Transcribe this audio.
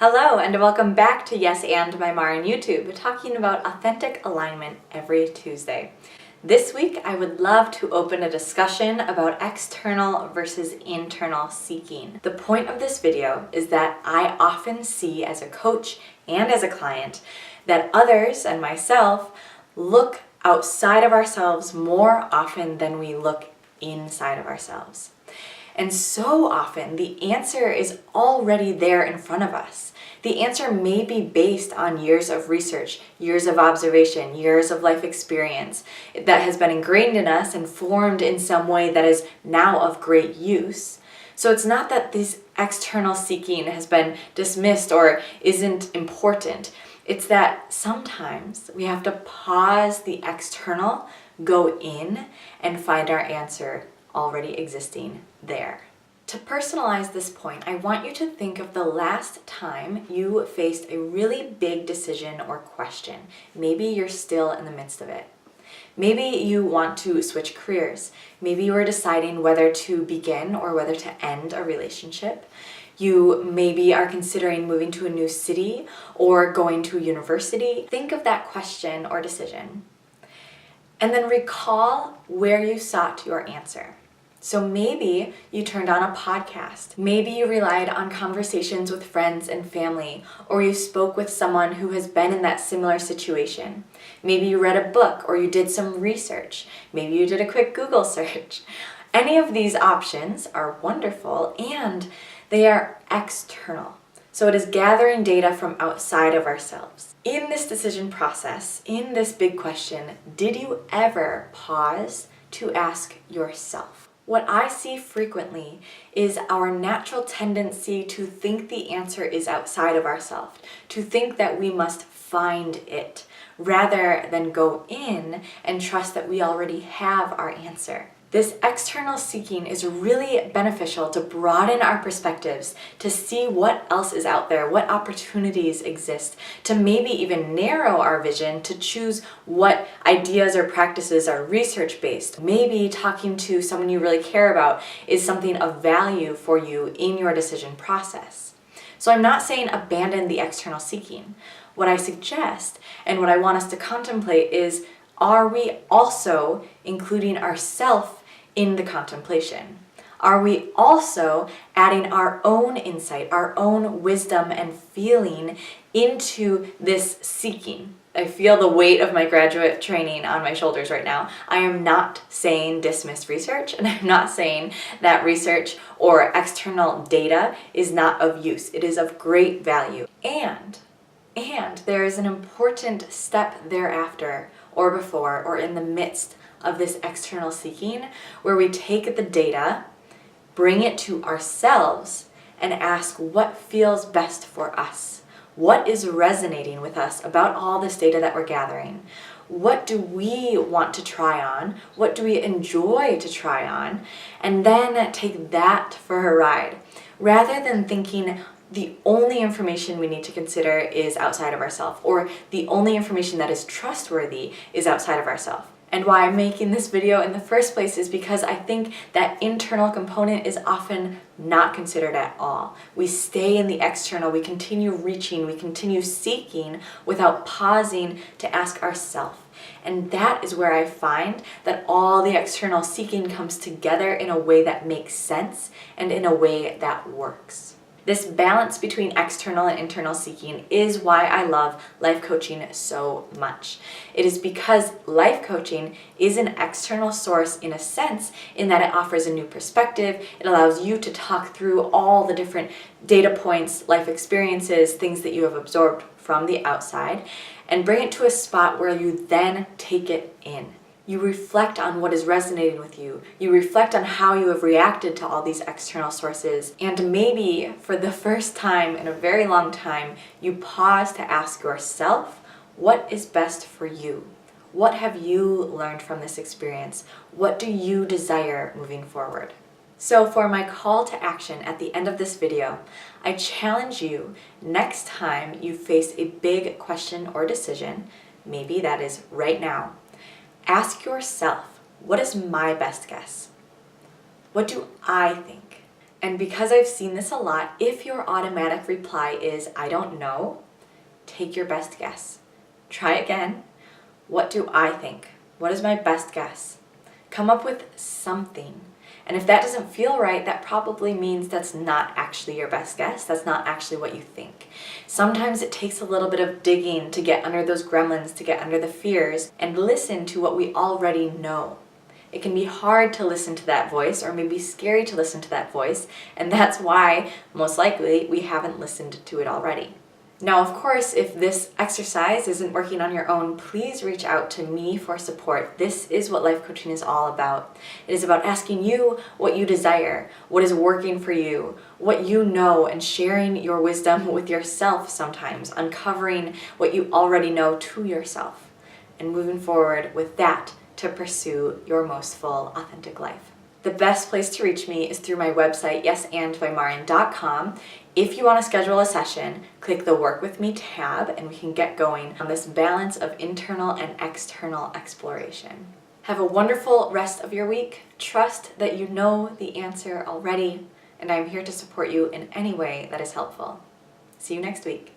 Hello and welcome back to Yes and my Marin YouTube, talking about authentic alignment every Tuesday. This week I would love to open a discussion about external versus internal seeking. The point of this video is that I often see as a coach and as a client that others and myself look outside of ourselves more often than we look inside of ourselves. And so often the answer is already there in front of us. The answer may be based on years of research, years of observation, years of life experience that has been ingrained in us and formed in some way that is now of great use. So it's not that this external seeking has been dismissed or isn't important. It's that sometimes we have to pause the external, go in, and find our answer already existing there. To personalize this point, I want you to think of the last time you faced a really big decision or question. Maybe you're still in the midst of it. Maybe you want to switch careers. Maybe you are deciding whether to begin or whether to end a relationship. You maybe are considering moving to a new city or going to a university. Think of that question or decision, and then recall where you sought your answer. So maybe you turned on a podcast. Maybe you relied on conversations with friends and family, or you spoke with someone who has been in that similar situation. Maybe you read a book or you did some research. Maybe you did a quick Google search. Any of these options are wonderful and they are external. So it is gathering data from outside of ourselves. In this decision process, in this big question, did you ever pause to ask yourself? What I see frequently is our natural tendency to think the answer is outside of ourselves, to think that we must find it, rather than go in and trust that we already have our answer. This external seeking is really beneficial to broaden our perspectives, to see what else is out there, what opportunities exist, to maybe even narrow our vision to choose what ideas or practices are research-based. Maybe talking to someone you really care about is something of value for you in your decision process. So I'm not saying abandon the external seeking. What I suggest and what I want us to contemplate is, are we also including ourselves in the contemplation? Are we also adding our own insight, our own wisdom and feeling into this seeking? I feel the weight of my graduate training on my shoulders right now. I am not saying dismiss research, and I'm not saying that research or external data is not of use. It is of great value. And there is an important step thereafter, or before, or in the midst of this external seeking, where we take the data, bring it to ourselves, and ask what feels best for us. What is resonating with us about all this data that we're gathering? What do we want to try on? What do we enjoy to try on? And then take that for a ride, rather than thinking the only information we need to consider is outside of ourselves, or the only information that is trustworthy is outside of ourselves. And why I'm making this video in the first place is because I think that internal component is often not considered at all. We stay in the external, we continue reaching, we continue seeking without pausing to ask ourselves. And that is where I find that all the external seeking comes together in a way that makes sense and in a way that works. This balance between external and internal seeking is why I love life coaching so much. It is because life coaching is an external source in a sense, in that it offers a new perspective. It allows you to talk through all the different data points, life experiences, things that you have absorbed from the outside, and bring it to a spot where you then take it in. You reflect on what is resonating with you. You reflect on how you have reacted to all these external sources. And maybe for the first time in a very long time, you pause to ask yourself, what is best for you? What have you learned from this experience? What do you desire moving forward? So for my call to action at the end of this video, I challenge you, next time you face a big question or decision, maybe that is right now, ask yourself, what is my best guess? What do I think? And because I've seen this a lot, if your automatic reply is, I don't know, take your best guess. Try again. What do I think? What is my best guess? Come up with something. And if that doesn't feel right, that probably means that's not actually your best guess. That's not actually what you think. Sometimes it takes a little bit of digging to get under those gremlins, to get under the fears, and listen to what we already know. It can be hard to listen to that voice, or maybe scary to listen to that voice, and that's why, most likely, we haven't listened to it already. Now, of course, if this exercise isn't working on your own, please reach out to me for support. This is what life coaching is all about. It is about asking you what you desire, what is working for you, what you know, and sharing your wisdom with yourself sometimes, uncovering what you already know to yourself, and moving forward with that to pursue your most full, authentic life. The best place to reach me is through my website, yesandbymarin.com. If you want to schedule a session, click the Work With Me tab and we can get going on this balance of internal and external exploration. Have a wonderful rest of your week. Trust that you know the answer already, and I'm here to support you in any way that is helpful. See you next week.